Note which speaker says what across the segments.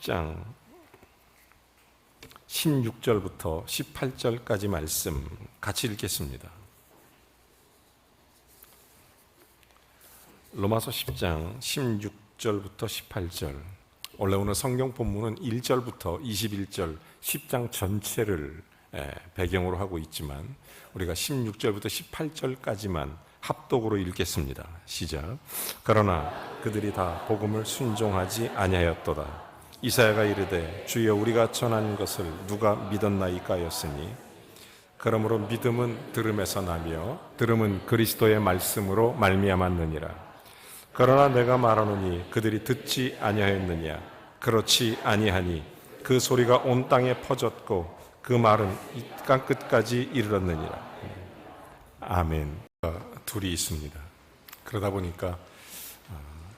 Speaker 1: 10장 16절부터 18절까지 말씀 같이 읽겠습니다. 로마서 10장 16절부터 18절. 원래 오늘 성경 본문은 1절부터 21절 10장 전체를 배경으로 하고 있지만 우리가 16절부터 18절까지만 합독으로 읽겠습니다. 시작. 그러나 그들이 다 복음을 순종하지 아니하였도다. 이사야가 이르되 주여 우리가 전한 것을 누가 믿었나이까였으니 그러므로 믿음은 들음에서 나며 들음은 그리스도의 말씀으로 말미암았느니라. 그러나 내가 말하노니 그들이 듣지 아니하였느냐. 그렇지 아니하니 그 소리가 온 땅에 퍼졌고 그 말은 이 땅 끝까지 이르렀느니라. 아멘. 둘이 있습니다. 그러다 보니까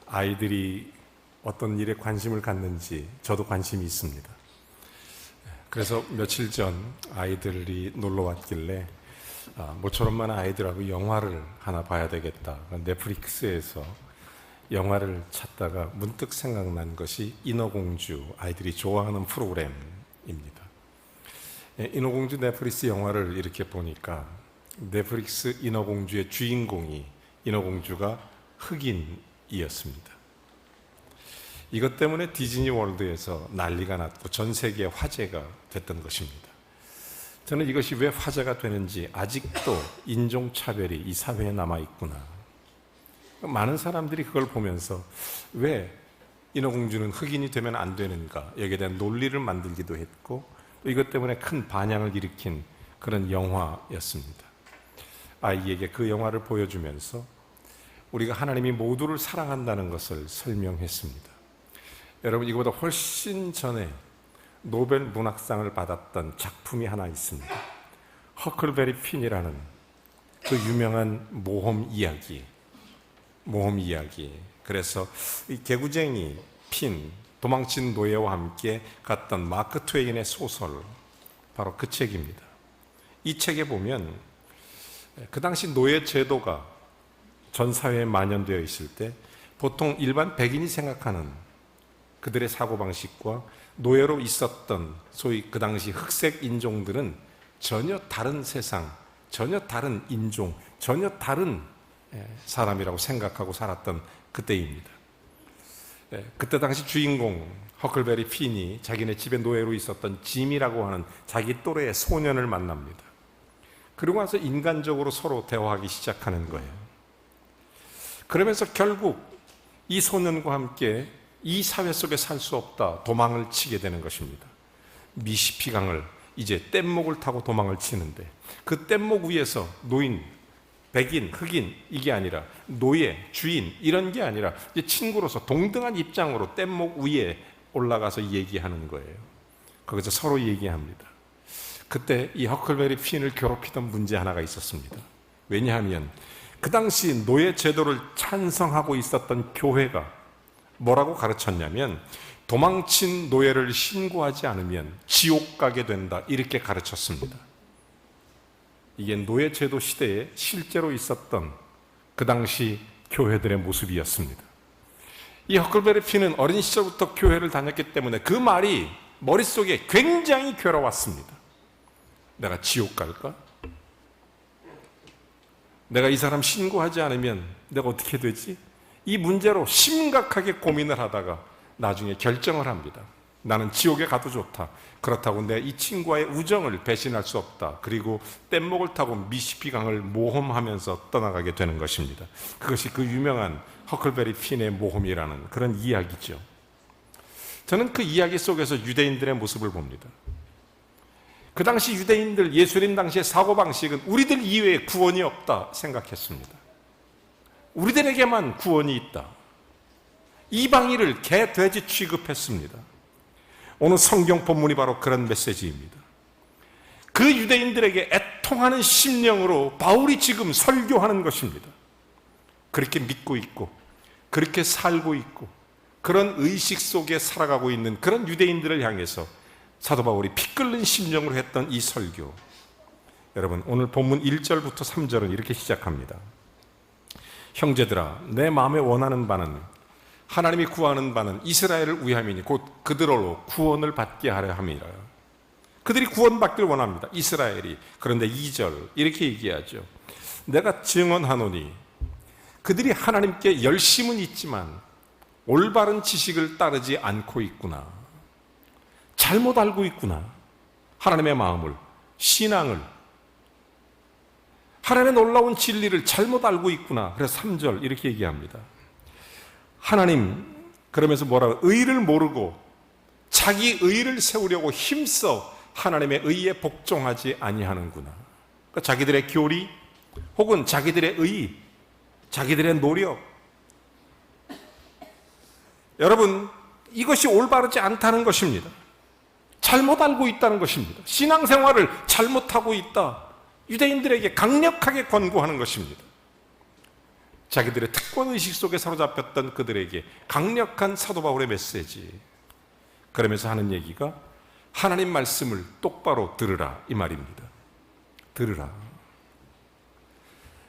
Speaker 1: 아이들이 어떤 일에 관심을 갖는지 저도 관심이 있습니다. 그래서 며칠 전 아이들이 놀러 왔길래 모처럼 많은 아이들하고 영화를 하나 봐야 되겠다. 넷플릭스에서 영화를 찾다가 문득 생각난 것이 인어공주, 아이들이 좋아하는 프로그램입니다. 인어공주 넷플릭스 영화를 이렇게 보니까 넷플릭스 인어공주의 주인공이 인어공주가 흑인이었습니다. 이것 때문에 디즈니 월드에서 난리가 났고 전 세계에 화제가 됐던 것입니다. 저는 이것이 왜 화제가 되는지, 아직도 인종차별이 이 사회에 남아있구나. 많은 사람들이 그걸 보면서 왜 인어공주는 흑인이 되면 안 되는가, 여기에 대한 논리를 만들기도 했고 이것 때문에 큰 반향을 일으킨 그런 영화였습니다. 아이에게 그 영화를 보여주면서 우리가 하나님이 모두를 사랑한다는 것을 설명했습니다. 여러분, 이거보다 훨씬 전에 노벨 문학상을 받았던 작품이 하나 있습니다. 허클베리 핀이라는 그 유명한 모험 이야기. 그래서 이 개구쟁이 핀, 도망친 노예와 함께 갔던 마크 트웨인의 소설, 바로 그 책입니다. 이 책에 보면 그 당시 노예 제도가 전 사회에 만연되어 있을 때 보통 일반 백인이 생각하는 그들의 사고방식과 노예로 있었던 소위 그 당시 흑색 인종들은 전혀 다른 세상, 전혀 다른 인종, 전혀 다른 사람이라고 생각하고 살았던 그때입니다. 그때 당시 주인공 허클베리 핀이 자기네 집에 노예로 있었던 짐이라고 하는 자기 또래의 소년을 만납니다. 그리고 나서 인간적으로 서로 대화하기 시작하는 거예요. 그러면서 결국 이 소년과 함께 이 사회 속에 살 수 없다, 도망을 치게 되는 것입니다. 미시피강을 이제 뗏목을 타고 도망을 치는데 그 뗏목 위에서 노인, 백인, 흑인 이게 아니라 노예, 주인 이런 게 아니라 이제 친구로서 동등한 입장으로 뗏목 위에 올라가서 얘기하는 거예요. 거기서 서로 얘기합니다. 그때 이 허클베리 핀을 괴롭히던 문제 하나가 있었습니다. 왜냐하면 그 당시 노예 제도를 찬성하고 있었던 교회가 뭐라고 가르쳤냐면 도망친 노예를 신고하지 않으면 지옥 가게 된다, 이렇게 가르쳤습니다. 이게 노예 제도 시대에 실제로 있었던 그 당시 교회들의 모습이었습니다. 이 허클베리 핀은 어린 시절부터 교회를 다녔기 때문에 그 말이 머릿속에 굉장히 괴로웠습니다. 내가 지옥 갈까? 내가 이 사람 신고하지 않으면 내가 어떻게 되지? 이 문제로 심각하게 고민을 하다가 나중에 결정을 합니다. 나는 지옥에 가도 좋다. 그렇다고 내 이 친구와의 우정을 배신할 수 없다. 그리고 뗏목을 타고 미시피강을 모험하면서 떠나가게 되는 것입니다. 그것이 그 유명한 허클베리 핀의 모험이라는 그런 이야기죠. 저는 그 이야기 속에서 유대인들의 모습을 봅니다. 그 당시 유대인들, 예수님 당시의 사고방식은 우리들 이외에 구원이 없다 생각했습니다. 우리들에게만 구원이 있다. 이방인을 개, 돼지 취급했습니다. 오늘 성경 본문이 바로 그런 메시지입니다. 그 유대인들에게 애통하는 심령으로 바울이 지금 설교하는 것입니다. 그렇게 믿고 있고 그렇게 살고 있고 그런 의식 속에 살아가고 있는 그런 유대인들을 향해서 사도 바울이 피 끓는 심령으로 했던 이 설교, 여러분 오늘 본문 1절부터 3절은 이렇게 시작합니다. 형제들아, 내 마음에 원하는 바는 하나님이 구하는 바는 이스라엘을 위함이니 곧 그들로 구원을 받게 하려 함이라. 그들이 구원받기를 원합니다, 이스라엘이. 그런데 2절 이렇게 얘기하죠. 내가 증언하노니 그들이 하나님께 열심은 있지만 올바른 지식을 따르지 않고 있구나. 잘못 알고 있구나. 하나님의 마음을, 신앙을, 하나님의 놀라운 진리를 잘못 알고 있구나. 그래서 3절 이렇게 얘기합니다. 하나님, 그러면서 뭐라고? 의를 모르고 자기 의를 세우려고 힘써 하나님의 의에 복종하지 아니하는구나. 그러니까 자기들의 교리 혹은 자기들의 의, 자기들의 노력. 여러분, 이것이 올바르지 않다는 것입니다. 잘못 알고 있다는 것입니다. 신앙생활을 잘못하고 있다. 유대인들에게 강력하게 권고하는 것입니다. 자기들의 특권의식 속에 사로잡혔던 그들에게 강력한 사도 바울의 메시지. 그러면서 하는 얘기가 하나님 말씀을 똑바로 들으라, 이 말입니다. 들으라.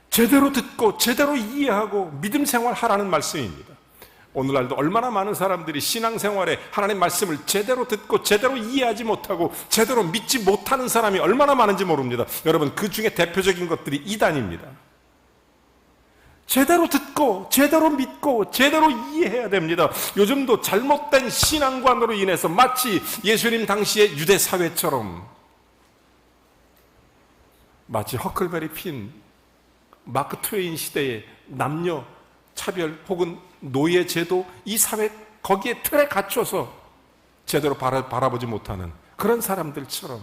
Speaker 1: 제대로 듣고 제대로 이해하고 믿음 생활하라는 말씀입니다. 오늘날도 얼마나 많은 사람들이 신앙생활에 하나님 말씀을 제대로 듣고 제대로 이해하지 못하고 제대로 믿지 못하는 사람이 얼마나 많은지 모릅니다. 여러분, 그 중에 대표적인 것들이 이단입니다. 제대로 듣고 제대로 믿고 제대로 이해해야 됩니다. 요즘도 잘못된 신앙관으로 인해서 마치 예수님 당시의 유대 사회처럼, 마치 허클베리 핀 마크 트웨인 시대의 남녀 차별 혹은 노예 제도, 이 사회 거기에 틀에 갇혀서 제대로 바라보지 못하는 그런 사람들처럼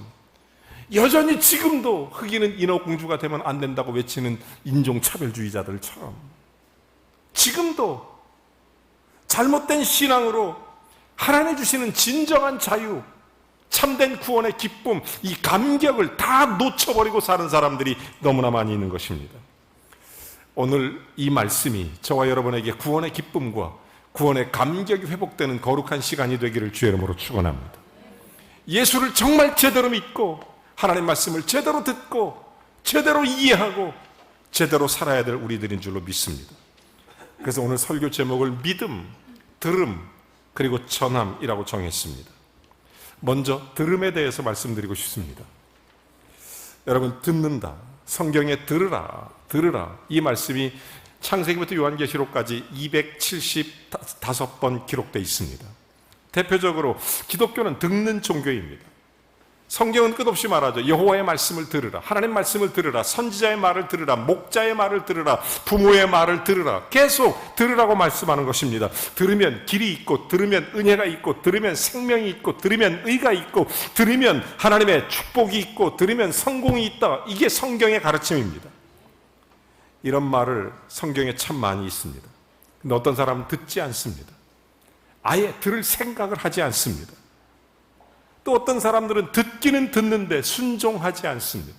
Speaker 1: 여전히 지금도 흑인은 인어공주가 되면 안 된다고 외치는 인종차별주의자들처럼 지금도 잘못된 신앙으로 하나님 주시는 진정한 자유, 참된 구원의 기쁨, 이 감격을 다 놓쳐버리고 사는 사람들이 너무나 많이 있는 것입니다. 오늘 이 말씀이 저와 여러분에게 구원의 기쁨과 구원의 감격이 회복되는 거룩한 시간이 되기를 주의 이름으로 축원합니다. 예수를 정말 제대로 믿고 하나님 말씀을 제대로 듣고 제대로 이해하고 제대로 살아야 될 우리들인 줄로 믿습니다. 그래서 오늘 설교 제목을 믿음, 들음, 그리고 전함이라고 정했습니다. 먼저 들음에 대해서 말씀드리고 싶습니다. 여러분, 듣는다, 성경에 들으라, 들으라, 이 말씀이 창세기부터 요한계시록까지 275번 기록되어 있습니다. 대표적으로 기독교는 듣는 종교입니다. 성경은 끝없이 말하죠. 여호와의 말씀을 들으라, 하나님 말씀을 들으라, 선지자의 말을 들으라, 목자의 말을 들으라, 부모의 말을 들으라. 계속 들으라고 말씀하는 것입니다. 들으면 길이 있고, 들으면 은혜가 있고, 들으면 생명이 있고, 들으면 의가 있고, 들으면 하나님의 축복이 있고, 들으면 성공이 있다. 이게 성경의 가르침입니다. 이런 말을 성경에 참 많이 있습니다. 근데 어떤 사람은 듣지 않습니다. 아예 들을 생각을 하지 않습니다. 또 어떤 사람들은 듣기는 듣는데 순종하지 않습니다.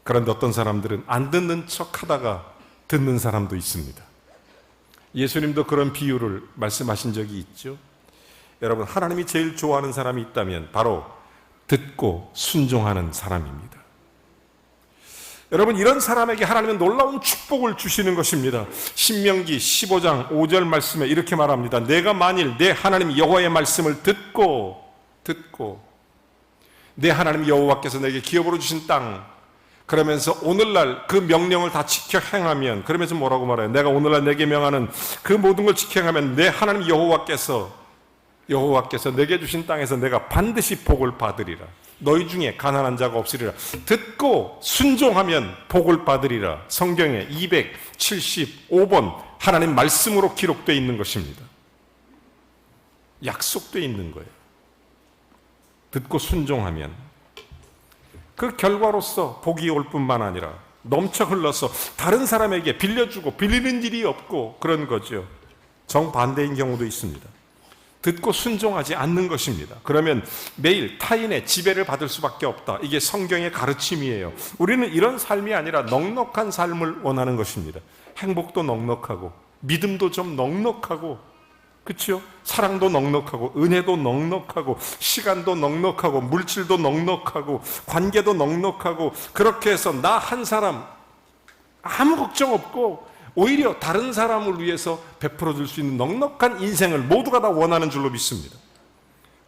Speaker 1: 그런데 어떤 사람들은 안 듣는 척 하다가 듣는 사람도 있습니다. 예수님도 그런 비유를 말씀하신 적이 있죠. 여러분, 하나님이 제일 좋아하는 사람이 있다면 바로 듣고 순종하는 사람입니다. 여러분, 이런 사람에게 하나님은 놀라운 축복을 주시는 것입니다. 신명기 15장 5절 말씀에 이렇게 말합니다. 내가 만일 내 하나님 여호와의 말씀을 듣고 내 하나님 여호와께서 내게 기업으로 주신 땅, 그러면서 오늘날 그 명령을 다 지켜 행하면, 그러면서 뭐라고 말해요? 내가 오늘날 내게 명하는 그 모든 걸 지켜 행하면 내 하나님 여호와께서 내게 주신 땅에서 내가 반드시 복을 받으리라. 너희 중에 가난한 자가 없으리라. 듣고 순종하면 복을 받으리라. 성경에 275번 하나님 말씀으로 기록되어 있는 것입니다. 약속되어 있는 거예요. 듣고 순종하면 그 결과로서 복이 올 뿐만 아니라 넘쳐 흘러서 다른 사람에게 빌려주고 빌리는 일이 없고 그런 거죠. 정반대인 경우도 있습니다. 듣고 순종하지 않는 것입니다. 그러면 매일 타인의 지배를 받을 수밖에 없다. 이게 성경의 가르침이에요. 우리는 이런 삶이 아니라 넉넉한 삶을 원하는 것입니다. 행복도 넉넉하고 믿음도 좀 넉넉하고, 그렇죠? 사랑도 넉넉하고 은혜도 넉넉하고 시간도 넉넉하고 물질도 넉넉하고 관계도 넉넉하고, 그렇게 해서 나 한 사람 아무 걱정 없고 오히려 다른 사람을 위해서 베풀어 줄 수 있는 넉넉한 인생을 모두가 다 원하는 줄로 믿습니다.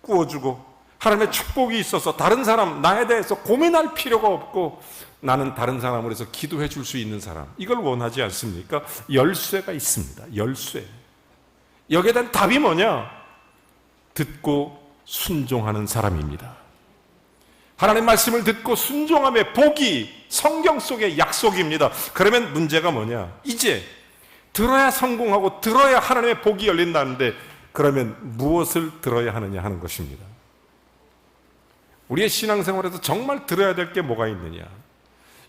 Speaker 1: 구워주고 하나님의 축복이 있어서 다른 사람, 나에 대해서 고민할 필요가 없고 나는 다른 사람을 위해서 기도해 줄 수 있는 사람, 이걸 원하지 않습니까? 열쇠가 있습니다. 열쇠. 여기에 대한 답이 뭐냐? 듣고 순종하는 사람입니다. 하나님 말씀을 듣고 순종함의 복이 성경 속의 약속입니다. 그러면 문제가 뭐냐? 이제 들어야 성공하고 들어야 하나님의 복이 열린다는데 그러면 무엇을 들어야 하느냐 하는 것입니다. 우리의 신앙생활에서 정말 들어야 될 게 뭐가 있느냐?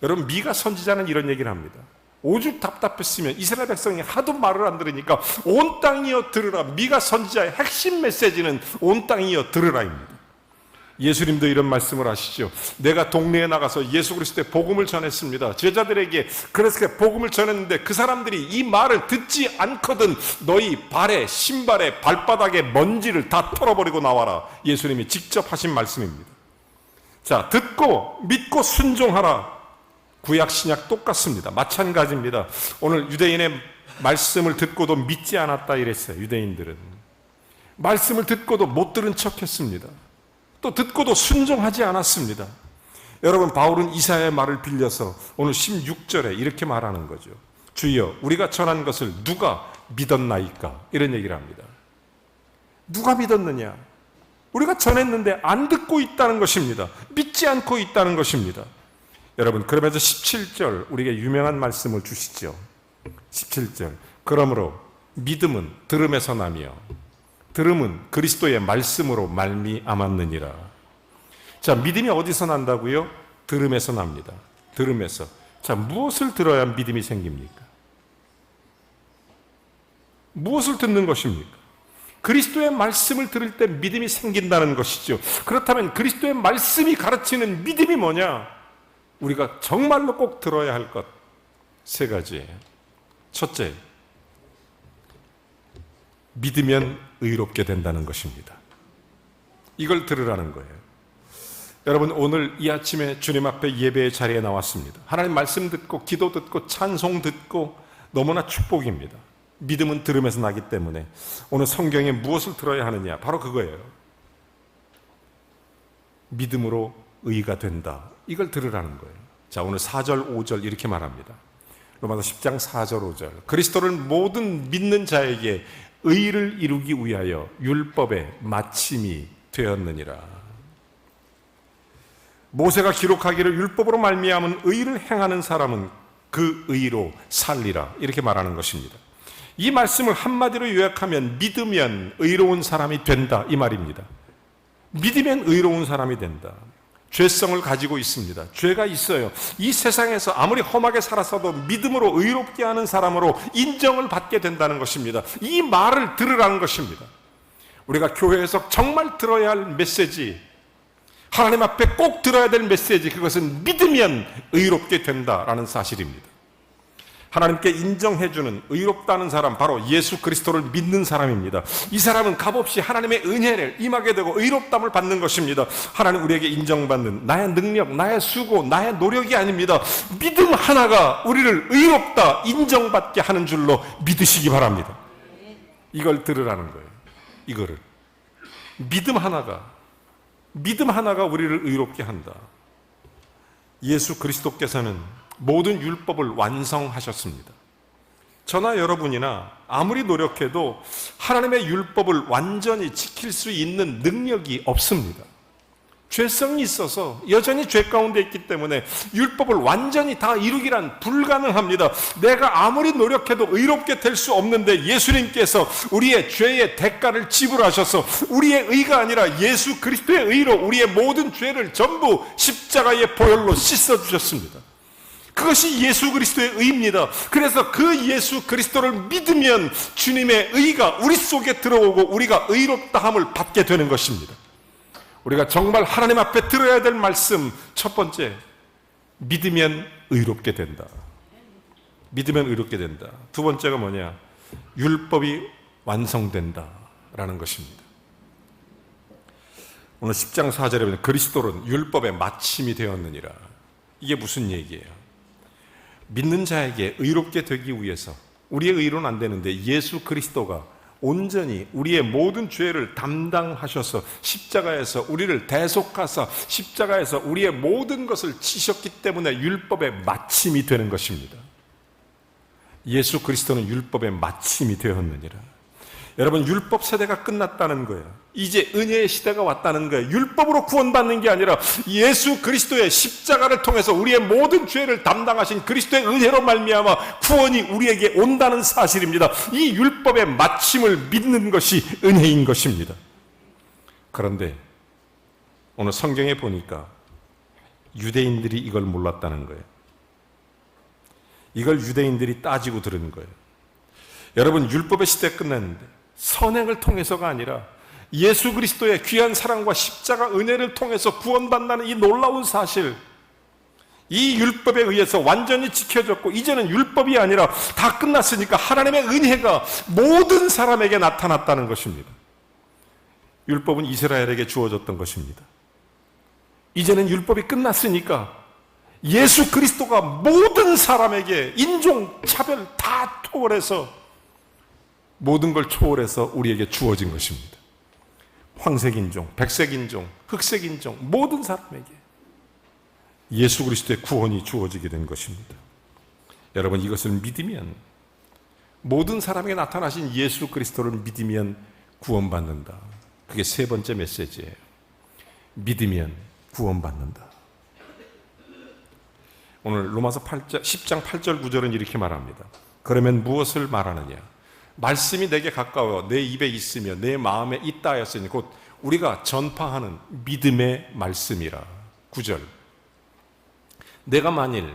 Speaker 1: 여러분, 미가 선지자는 이런 얘기를 합니다. 오죽 답답했으면 이스라엘 백성이 하도 말을 안 들으니까 온 땅이여 들으라. 미가 선지자의 핵심 메시지는 온 땅이여 들으라입니다. 예수님도 이런 말씀을 하시죠. 내가 동네에 나가서 예수 그리스도의 복음을 전했습니다. 제자들에게 그래서 복음을 전했는데 그 사람들이 이 말을 듣지 않거든 너희 발에 신발에 발바닥에 먼지를 다 털어버리고 나와라. 예수님이 직접 하신 말씀입니다. 자, 듣고 믿고 순종하라. 구약 신약 똑같습니다. 마찬가지입니다. 오늘 유대인의 말씀을 듣고도 믿지 않았다 이랬어요. 유대인들은 말씀을 듣고도 못 들은 척했습니다. 또 듣고도 순종하지 않았습니다. 여러분, 바울은 이사야의 말을 빌려서 오늘 16절에 이렇게 말하는 거죠. 주여, 우리가 전한 것을 누가 믿었나이까? 이런 얘기를 합니다. 누가 믿었느냐? 우리가 전했는데 안 듣고 있다는 것입니다. 믿지 않고 있다는 것입니다. 여러분, 그러면서 17절 우리에게 유명한 말씀을 주시죠. 17절. 그러므로 믿음은 들음에서 나며 들음은 그리스도의 말씀으로 말미암았느니라. 자, 믿음이 어디서 난다고요? 들음에서 납니다. 들음에서. 자, 무엇을 들어야 믿음이 생깁니까? 무엇을 듣는 것입니까? 그리스도의 말씀을 들을 때 믿음이 생긴다는 것이죠. 그렇다면 그리스도의 말씀이 가르치는 믿음이 뭐냐? 우리가 정말로 꼭 들어야 할 것 세 가지예요. 첫째, 믿으면 의롭게 된다는 것입니다. 이걸 들으라는 거예요. 여러분, 오늘 이 아침에 주님 앞에 예배의 자리에 나왔습니다. 하나님 말씀 듣고 기도 듣고 찬송 듣고 너무나 축복입니다. 믿음은 들음에서 나기 때문에 오늘 성경에 무엇을 들어야 하느냐? 바로 그거예요. 믿음으로 의가 된다. 이걸 들으라는 거예요. 자, 오늘 4절 5절 이렇게 말합니다. 로마서 10장 4절 5절. 그리스도를 모든 믿는 자에게 의를 이루기 위하여 율법의 마침이 되었느니라. 모세가 기록하기를 율법으로 말미암은 의를 행하는 사람은 그 의로 살리라. 이렇게 말하는 것입니다. 이 말씀을 한마디로 요약하면 믿으면 의로운 사람이 된다 이 말입니다. 믿으면 의로운 사람이 된다. 죄성을 가지고 있습니다. 죄가 있어요. 이 세상에서 아무리 험하게 살았어도 믿음으로 의롭게 하는 사람으로 인정을 받게 된다는 것입니다. 이 말을 들으라는 것입니다. 우리가 교회에서 정말 들어야 할 메시지, 하나님 앞에 꼭 들어야 될 메시지, 그것은 믿으면 의롭게 된다라는 사실입니다. 하나님께 인정해주는 의롭다는 사람, 바로 예수 그리스도를 믿는 사람입니다. 이 사람은 값없이 하나님의 은혜를 임하게 되고 의롭담을 받는 것입니다. 하나님 우리에게 인정받는 나의 능력, 나의 수고, 나의 노력이 아닙니다. 믿음 하나가 우리를 의롭다 인정받게 하는 줄로 믿으시기 바랍니다. 이걸 들으라는 거예요. 이거를 믿음 하나가 우리를 의롭게 한다. 예수 그리스도께서는 모든 율법을 완성하셨습니다. 저나 여러분이나 아무리 노력해도 하나님의 율법을 완전히 지킬 수 있는 능력이 없습니다. 죄성이 있어서 여전히 죄 가운데 있기 때문에 율법을 완전히 다 이루기란 불가능합니다. 내가 아무리 노력해도 의롭게 될 수 없는데 예수님께서 우리의 죄의 대가를 지불하셔서 우리의 의가 아니라 예수 그리스도의 의로 우리의 모든 죄를 전부 십자가의 보혈로 씻어주셨습니다. 그것이 예수 그리스도의 의입니다. 그래서 그 예수 그리스도를 믿으면 주님의 의가 우리 속에 들어오고 우리가 의롭다함을 받게 되는 것입니다. 우리가 정말 하나님 앞에 들어야 될 말씀, 첫 번째, 믿으면 의롭게 된다. 믿으면 의롭게 된다. 두 번째가 뭐냐? 율법이 완성된다 라는 것입니다. 오늘 10장 4절에 보면 그리스도는 율법의 마침이 되었느니라. 이게 무슨 얘기예요? 믿는 자에게 의롭게 되기 위해서 우리의 의로는 안 되는데 예수 그리스도가 온전히 우리의 모든 죄를 담당하셔서 십자가에서 우리를 대속하사 십자가에서 우리의 모든 것을 치셨기 때문에 율법의 마침이 되는 것입니다. 예수 그리스도는 율법의 마침이 되었느니라. 여러분, 율법 세대가 끝났다는 거예요. 이제 은혜의 시대가 왔다는 거예요. 율법으로 구원받는 게 아니라 예수 그리스도의 십자가를 통해서 우리의 모든 죄를 담당하신 그리스도의 은혜로 말미암아 구원이 우리에게 온다는 사실입니다. 이 율법의 마침을 믿는 것이 은혜인 것입니다. 그런데 오늘 성경에 보니까 유대인들이 이걸 몰랐다는 거예요. 이걸 유대인들이 따지고 들은 거예요. 여러분, 율법의 시대 끝났는데 선행을 통해서가 아니라 예수 그리스도의 귀한 사랑과 십자가 은혜를 통해서 구원받는 이 놀라운 사실, 이 율법에 의해서 완전히 지켜졌고 이제는 율법이 아니라 다 끝났으니까 하나님의 은혜가 모든 사람에게 나타났다는 것입니다. 율법은 이스라엘에게 주어졌던 것입니다. 이제는 율법이 끝났으니까 예수 그리스도가 모든 사람에게 인종, 차별 다 초월해서 모든 걸 초월해서 우리에게 주어진 것입니다. 황색인종, 백색인종, 흑색인종 모든 사람에게 예수 그리스도의 구원이 주어지게 된 것입니다. 여러분, 이것을 믿으면, 모든 사람에게 나타나신 예수 그리스도를 믿으면 구원받는다. 그게 세 번째 메시지예요. 믿으면 구원받는다. 오늘 로마서 10장 8절 9절은 이렇게 말합니다. 그러면 무엇을 말하느냐? 말씀이 내게 가까워 내 입에 있으며 내 마음에 있다 하였으니 곧 우리가 전파하는 믿음의 말씀이라. 9절. 내가 만일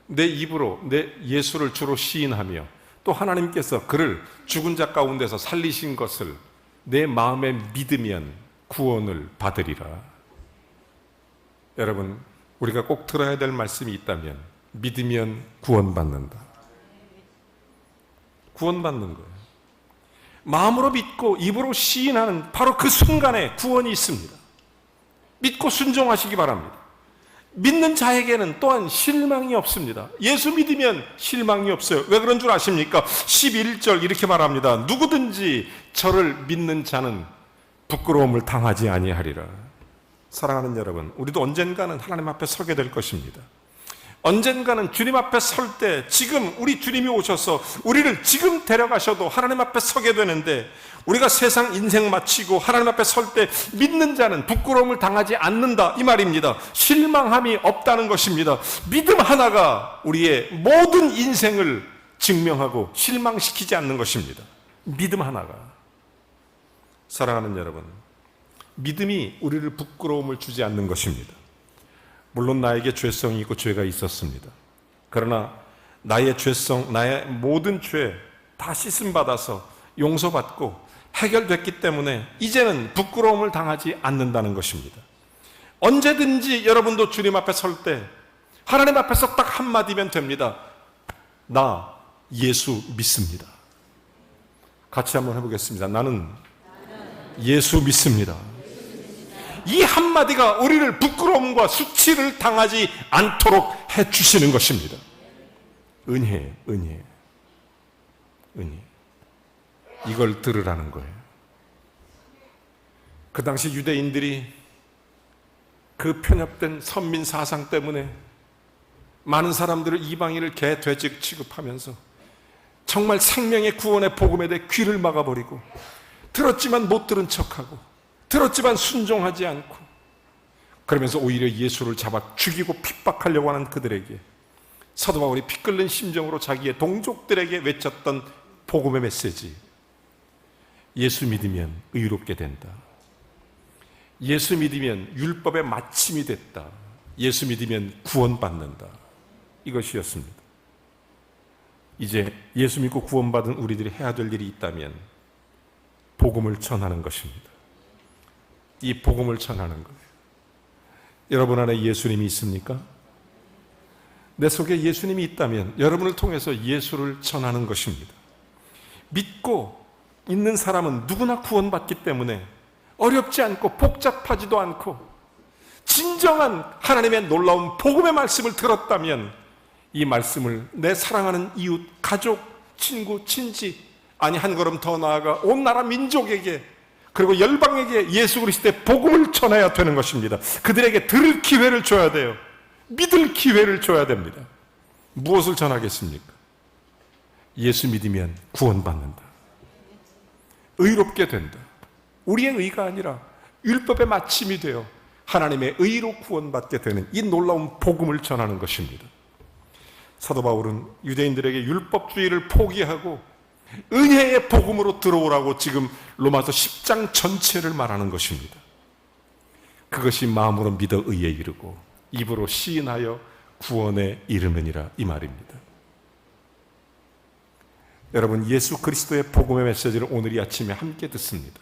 Speaker 1: 내 입으로 내 예수를 주로 시인하며 또 하나님께서 그를 죽은 자 가운데서 살리신 것을 내 마음에 믿으면 구원을 받으리라. 여러분, 우리가 꼭 들어야 될 말씀이 있다면 믿으면 구원받는다. 구원받는 거예요. 마음으로 믿고 입으로 시인하는 바로 그 순간에 구원이 있습니다. 믿고 순종하시기 바랍니다. 믿는 자에게는 또한 실망이 없습니다. 예수 믿으면 실망이 없어요. 왜 그런 줄 아십니까? 11절 이렇게 말합니다. 누구든지 저를 믿는 자는 부끄러움을 당하지 아니하리라. 사랑하는 여러분, 우리도 언젠가는 하나님 앞에 서게 될 것입니다. 언젠가는 주님 앞에 설 때, 지금 우리 주님이 오셔서 우리를 지금 데려가셔도 하나님 앞에 서게 되는데, 우리가 세상 인생 마치고 하나님 앞에 설 때 믿는 자는 부끄러움을 당하지 않는다, 이 말입니다. 실망함이 없다는 것입니다. 믿음 하나가 우리의 모든 인생을 증명하고 실망시키지 않는 것입니다. 믿음 하나가. 사랑하는 여러분, 믿음이 우리를 부끄러움을 주지 않는 것입니다. 물론 나에게 죄성이 있고 죄가 있었습니다. 그러나 나의 죄성, 나의 모든 죄 다 씻음받아서 용서받고 해결됐기 때문에 이제는 부끄러움을 당하지 않는다는 것입니다. 언제든지 여러분도 주님 앞에 설 때 하나님 앞에서 딱 한마디면 됩니다. 나 예수 믿습니다. 같이 한번 해보겠습니다. 나는 예수 믿습니다. 이 한마디가 우리를 부끄러움과 수치를 당하지 않도록 해주시는 것입니다. 은혜. 이걸 들으라는 거예요. 그 당시 유대인들이 그 편협된 선민 사상 때문에 많은 사람들을 이방인을 개, 돼지 취급하면서 정말 생명의 구원의 복음에 대해 귀를 막아버리고, 들었지만 못 들은 척하고, 들었지만 순종하지 않고, 그러면서 오히려 예수를 잡아 죽이고 핍박하려고 하는 그들에게 사도 바울이 피 끓는 심정으로 자기의 동족들에게 외쳤던 복음의 메시지. 예수 믿으면 의롭게 된다. 예수 믿으면 율법의 마침이 됐다. 예수 믿으면 구원받는다. 이것이었습니다. 이제 예수 믿고 구원받은 우리들이 해야 될 일이 있다면 복음을 전하는 것입니다. 이 복음을 전하는 거예요. 여러분 안에 예수님이 있습니까? 내 속에 예수님이 있다면 여러분을 통해서 예수를 전하는 것입니다. 믿고 있는 사람은 누구나 구원받기 때문에 어렵지 않고 복잡하지도 않고, 진정한 하나님의 놀라운 복음의 말씀을 들었다면 이 말씀을 내 사랑하는 이웃, 가족, 친구, 친지, 아니 한 걸음 더 나아가 온 나라 민족에게, 그리고 열방에게 예수 그리스도의 복음을 전해야 되는 것입니다. 그들에게 들을 기회를 줘야 돼요. 믿을 기회를 줘야 됩니다. 무엇을 전하겠습니까? 예수 믿으면 구원받는다. 의롭게 된다. 우리의 의가 아니라 율법의 마침이 되어 하나님의 의로 구원받게 되는 이 놀라운 복음을 전하는 것입니다. 사도 바울은 유대인들에게 율법주의를 포기하고 은혜의 복음으로 들어오라고 지금 로마서 10장 전체를 말하는 것입니다. 그것이 마음으로 믿어 의에 이르고 입으로 시인하여 구원에 이르느니라, 이 말입니다. 여러분, 예수 그리스도의 복음의 메시지를 오늘 이 아침에 함께 듣습니다.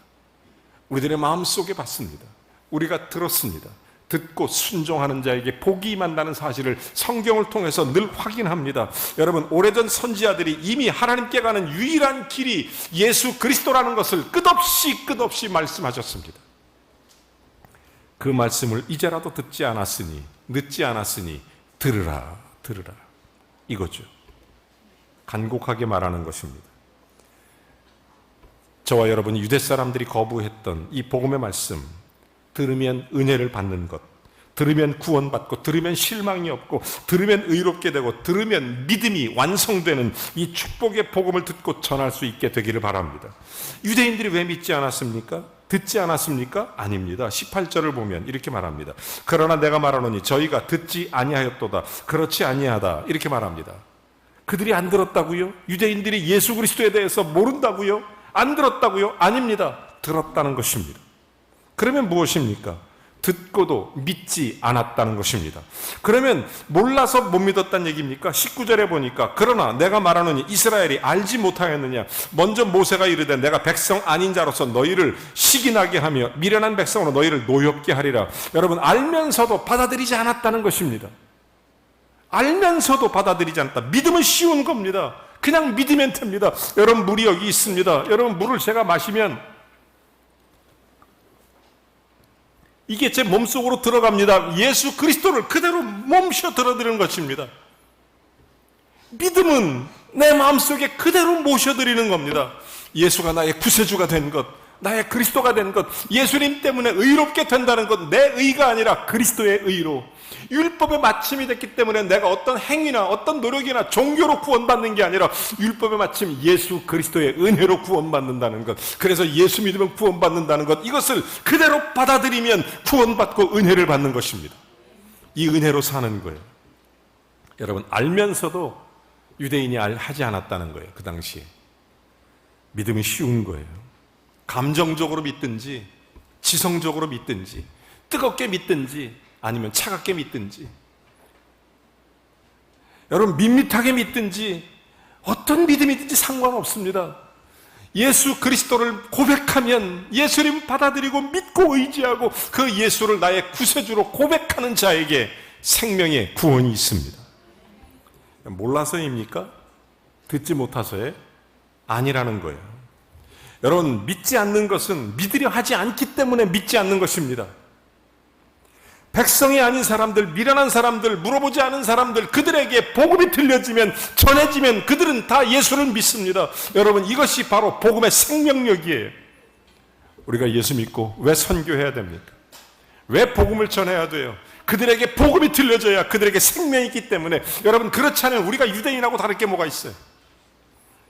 Speaker 1: 우리들의 마음속에 받습니다. 우리가 들었습니다. 듣고 순종하는 자에게 복이 임한다는 사실을 성경을 통해서 늘 확인합니다. 여러분, 오래전 선지자들이 이미 하나님께 가는 유일한 길이 예수 그리스도라는 것을 끝없이 말씀하셨습니다. 그 말씀을 이제라도 듣지 않았으니, 늦지 않았으니 들으라 이거죠. 간곡하게 말하는 것입니다. 저와 여러분이 유대 사람들이 거부했던 이 복음의 말씀, 들으면 은혜를 받는 것, 들으면 구원받고, 들으면 실망이 없고, 들으면 의롭게 되고, 들으면 믿음이 완성되는 이 축복의 복음을 듣고 전할 수 있게 되기를 바랍니다. 유대인들이 왜 믿지 않았습니까? 듣지 않았습니까? 아닙니다. 18절을 보면 이렇게 말합니다. 그러나 내가 말하노니 저희가 듣지 아니하였도다. 그렇지 아니하다. 이렇게 말합니다. 그들이 안 들었다고요? 유대인들이 예수 그리스도에 대해서 모른다고요? 안 들었다고요? 아닙니다. 들었다는 것입니다. 그러면 무엇입니까? 듣고도 믿지 않았다는 것입니다. 그러면 몰라서 못 믿었다는 얘기입니까? 19절에 보니까 그러나 내가 말하노니 이스라엘이 알지 못하였느냐? 먼저 모세가 이르되 내가 백성 아닌 자로서 너희를 시기나게 하며 미련한 백성으로 너희를 노엽게 하리라. 여러분, 알면서도 받아들이지 않았다는 것입니다. 알면서도 받아들이지 않았다. 믿음은 쉬운 겁니다. 그냥 믿으면 됩니다. 여러분, 물이 여기 있습니다. 여러분, 물을 제가 마시면 이게 제 몸속으로 들어갑니다. 예수 그리스도를 그대로 몸쉬어 들어드리는 것입니다. 믿음은 내 마음속에 그대로 모셔드리는 겁니다. 예수가 나의 구세주가 된 것, 나의 그리스도가 된 것, 예수님 때문에 의롭게 된다는 것, 내 의가 아니라 그리스도의 의로, 율법의 마침이 됐기 때문에 내가 어떤 행위나 어떤 노력이나 종교로 구원받는 게 아니라 율법의 마침 예수 그리스도의 은혜로 구원받는다는 것, 그래서 예수 믿으면 구원받는다는 것, 이것을 그대로 받아들이면 구원받고 은혜를 받는 것입니다. 이 은혜로 사는 거예요. 여러분, 알면서도 유대인이 하지 않았다는 거예요. 그 당시에 믿음이 쉬운 거예요. 감정적으로 믿든지 지성적으로 믿든지 뜨겁게 믿든지 아니면 차갑게 믿든지, 여러분 밋밋하게 믿든지 어떤 믿음이든지 상관없습니다. 예수 그리스도를 고백하면 예수님 받아들이고 믿고 의지하고 그 예수를 나의 구세주로 고백하는 자에게 생명의 구원이 있습니다. 몰라서입니까? 듣지 못해서요? 아니라는 거예요. 여러분, 믿지 않는 것은 믿으려 하지 않기 때문에 믿지 않는 것입니다. 백성이 아닌 사람들, 미련한 사람들, 물어보지 않은 사람들, 그들에게 복음이 들려지면, 전해지면 그들은 다 예수를 믿습니다. 여러분, 이것이 바로 복음의 생명력이에요. 우리가 예수 믿고 왜 선교해야 됩니까? 왜 복음을 전해야 돼요? 그들에게 복음이 들려져야 그들에게 생명이 있기 때문에. 여러분, 그렇지 않으면 우리가 유대인하고 다를 게 뭐가 있어요?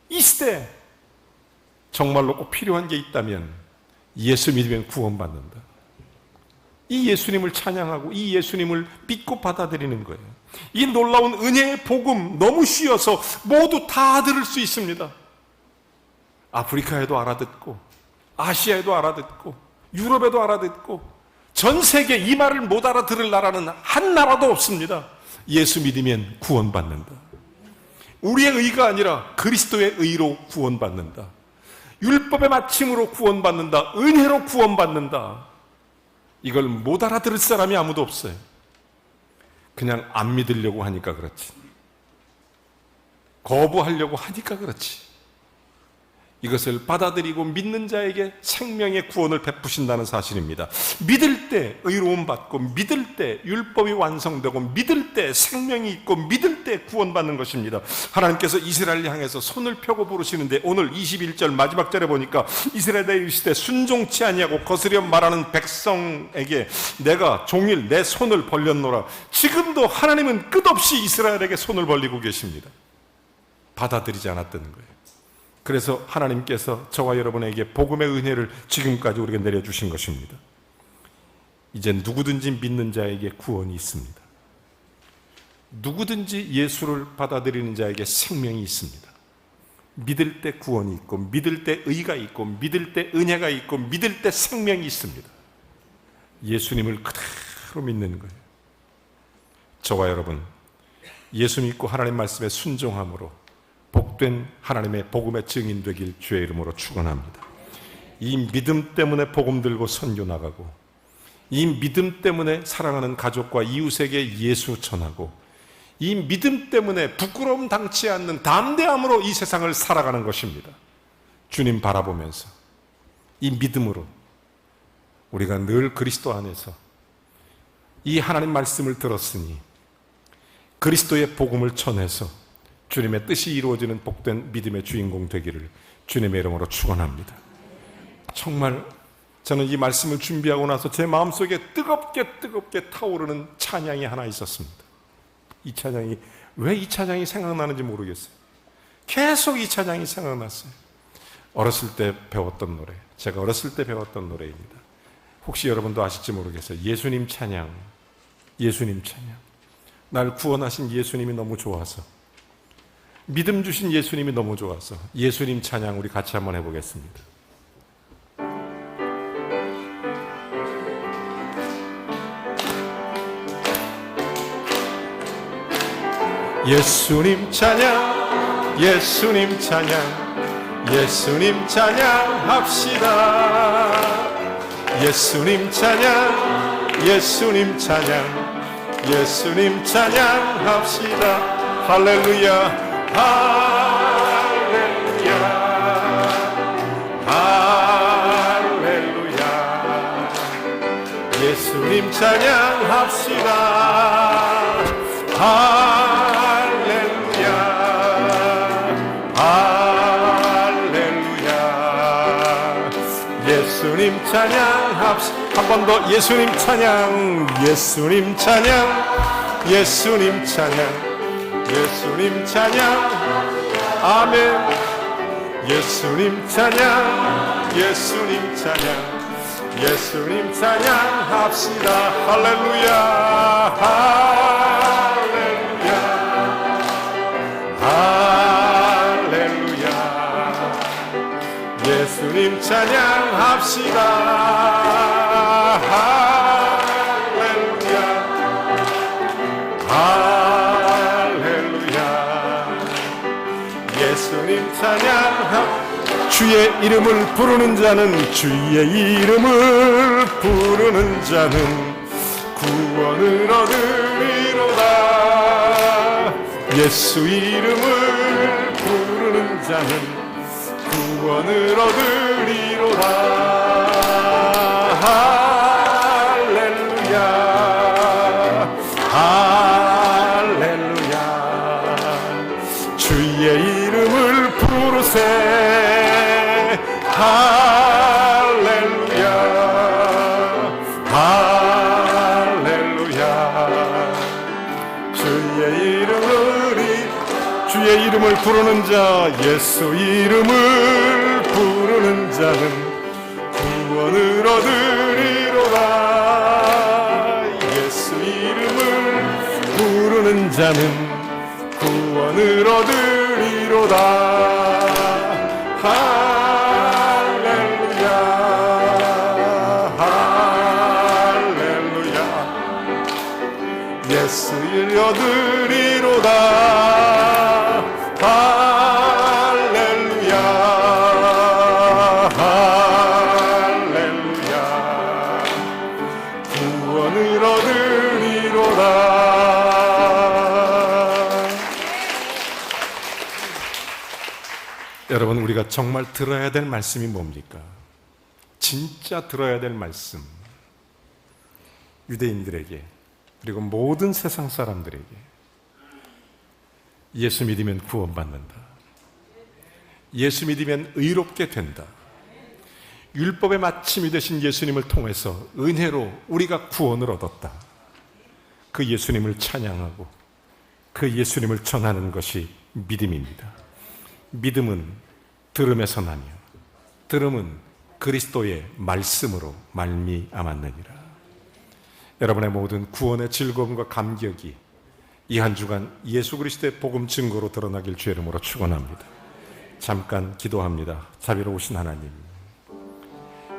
Speaker 1: 이 시대에 정말로 꼭 필요한 게 있다면 예수 믿으면 구원받는다. 이 예수님을 찬양하고 이 예수님을 믿고 받아들이는 거예요. 이 놀라운 은혜의 복음, 너무 쉬워서 모두 다 들을 수 있습니다. 아프리카에도 알아듣고, 아시아에도 알아듣고, 유럽에도 알아듣고, 전 세계 이 말을 못 알아들을 나라는 한 나라도 없습니다. 예수 믿으면 구원받는다. 우리의 의가 아니라 그리스도의 의로 구원받는다. 율법의 마침으로 구원받는다. 은혜로 구원받는다. 이걸 못 알아들을 사람이 아무도 없어요. 그냥 안 믿으려고 하니까 그렇지. 거부하려고 하니까 그렇지. 이것을 받아들이고 믿는 자에게 생명의 구원을 베푸신다는 사실입니다. 믿을 때 의로움 받고, 믿을 때 율법이 완성되고, 믿을 때 생명이 있고, 믿을 때 구원받는 것입니다. 하나님께서 이스라엘을 향해서 손을 펴고 부르시는데, 오늘 21절 마지막 절에 보니까 이스라엘에 이르시되 순종치 아니하고 거스려 말하는 백성에게 내가 종일 내 손을 벌렸노라. 지금도 하나님은 끝없이 이스라엘에게 손을 벌리고 계십니다. 받아들이지 않았다는 거예요. 그래서 하나님께서 저와 여러분에게 복음의 은혜를 지금까지 우리에게 내려주신 것입니다. 이제 누구든지 믿는 자에게 구원이 있습니다. 누구든지 예수를 받아들이는 자에게 생명이 있습니다. 믿을 때 구원이 있고, 믿을 때 의가 있고, 믿을 때 은혜가 있고, 믿을 때 생명이 있습니다. 예수님을 그대로 믿는 거예요. 저와 여러분, 예수 믿고 하나님 말씀에 순종함으로 복된 하나님의 복음의 증인 되길 주의 이름으로 축원합니다. 이 믿음 때문에 복음 들고 선교 나가고, 이 믿음 때문에 사랑하는 가족과 이웃에게 예수 전하고, 이 믿음 때문에 부끄러움 당치 않는 담대함으로 이 세상을 살아가는 것입니다. 주님 바라보면서 이 믿음으로 우리가 늘 그리스도 안에서 이 하나님 말씀을 들었으니 그리스도의 복음을 전해서 주님의 뜻이 이루어지는 복된 믿음의 주인공 되기를 주님의 이름으로 축원합니다. 정말 저는 이 말씀을 준비하고 나서 제 마음속에 뜨겁게 타오르는 찬양이 하나 있었습니다. 이 찬양이, 왜 이 찬양이 생각나는지 모르겠어요. 계속 이 찬양이 생각났어요. 어렸을 때 배웠던 노래, 제가 어렸을 때 배웠던 노래입니다. 혹시 여러분도 아실지 모르겠어요. 예수님 찬양, 예수님 찬양. 날 구원하신 예수님이 너무 좋아서, 믿음 주신 예수님이 너무 좋아서 예수님 찬양 우리 같이 한번 해보겠습니다. 예수님 찬양, 예수님 찬양, 예수님 찬양 합시다. 예수님 찬양, 예수님 찬양, 예수님 찬양 합시다. 할렐루야, 할렐루야, 할렐루야. 예수님 찬양합시다. 할렐루야, 할렐루야. 예수님 찬양합시다. 한 번 더 예수님 찬양, 예수님 찬양, 예수님 찬양, 예수님 찬양, 아멘. 예수님 찬양, 예수님 찬양, 예수님 찬양합시다. 할렐루야, 할렐루야, 할렐루야. 예수님 찬양합시다. 할렐루야, 예수님 찬양하. 주의 이름을 부르는 자는, 주의 이름을 부르는 자는 구원을 얻으리로다. 예수 이름을 부르는 자는 구원을 얻으리로다. 할렐루야, 할렐루야. 주의 이름을 부르세. 할렐루야, 할렐루야. 주의 이름을 부르는 자, 예수 이름을 부르는 자는 구원을 얻으리로다. 예수 이름을 부르는 자는 구원을 얻으리로다. 할렐루야, 할렐루야. 예수를 얻으리로다. 할렐루야, 할렐루야. 구원을 얻으리로다. 여러분, 우리가 정말 들어야 될 말씀이 뭡니까? 진짜 들어야 될 말씀. 유대인들에게, 그리고 모든 세상 사람들에게 예수 믿으면 구원받는다. 예수 믿으면 의롭게 된다. 율법의 마침이 되신 예수님을 통해서 은혜로 우리가 구원을 얻었다. 그 예수님을 찬양하고 그 예수님을 전하는 것이 믿음입니다. 믿음은 들음에서 나며 들음은 그리스도의 말씀으로 말미암았느니라. 여러분의 모든 구원의 즐거움과 감격이 이 한 주간 예수 그리스도의 복음 증거로 드러나길 주의 이름으로 축원합니다. 잠깐 기도합니다. 자비로우신 하나님,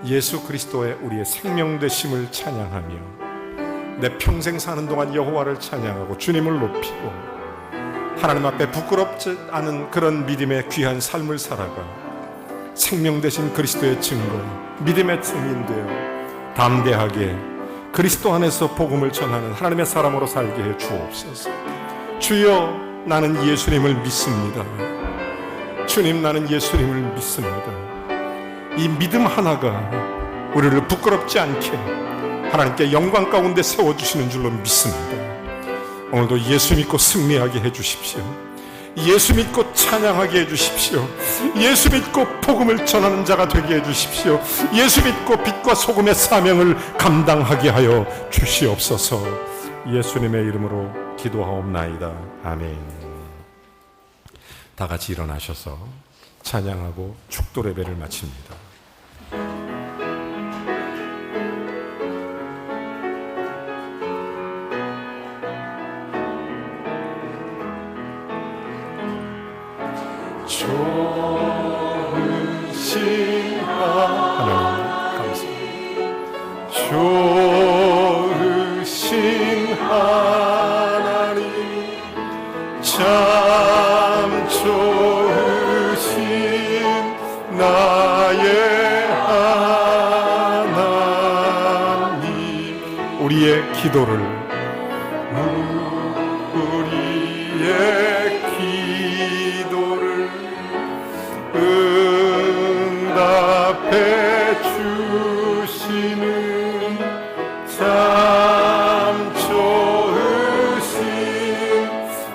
Speaker 1: 예수 그리스도의 우리의 생명 되심을 찬양하며 내 평생 사는 동안 여호와를 찬양하고 주님을 높이고 하나님 앞에 부끄럽지 않은 그런 믿음의 귀한 삶을 살아가 생명 되신 그리스도의 증거, 믿음의 증인되어 담대하게 그리스도 안에서 복음을 전하는 하나님의 사람으로 살게 해 주옵소서. 주여, 나는 예수님을 믿습니다. 주님, 나는 예수님을 믿습니다. 이 믿음 하나가 우리를 부끄럽지 않게 하나님께 영광 가운데 세워주시는 줄로 믿습니다. 오늘도 예수 믿고 승리하게 해주십시오. 예수 믿고 찬양하게 해주십시오. 예수 믿고 복음을 전하는 자가 되게 해주십시오. 예수 믿고 빛과 소금의 사명을 감당하게 하여 주시옵소서. 예수님의 이름으로 기도하옵나이다. 아멘. 다 같이 일어나셔서 찬양하고 축도 예배를 마칩니다. 좋으신 하나님 감사합니다. 좋으신 하나님, 참 좋으신 나의 하나님, 우리의 기도를 응답해 주시는 참 좋으신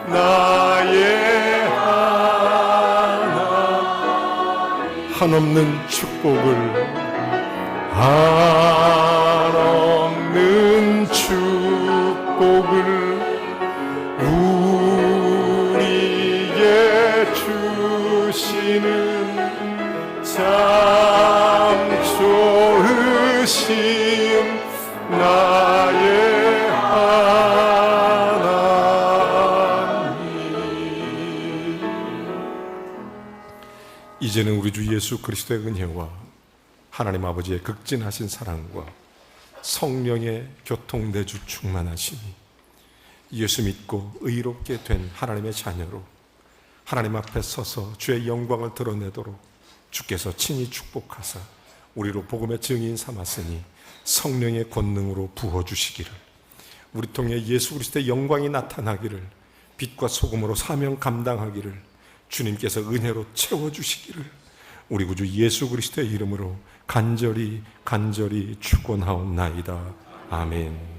Speaker 1: 나의 하나님, 한없는 축복을, 한없는 축복을 우리에게 주시는 참 좋으신 나의 하나님. 이제는 우리 주 예수 그리스도의 은혜와 하나님 아버지의 극진하신 사랑과 성령의 교통내주 충만하시니 예수 믿고 의롭게 된 하나님의 자녀로 하나님 앞에 서서 주의 영광을 드러내도록 주께서 친히 축복하사 우리로 복음의 증인 삼았으니 성령의 권능으로 부어주시기를, 우리 통해 예수 그리스도의 영광이 나타나기를, 빛과 소금으로 사명 감당하기를 주님께서 은혜로 채워주시기를 우리 구주 예수 그리스도의 이름으로 간절히 축원하옵나이다. 아멘.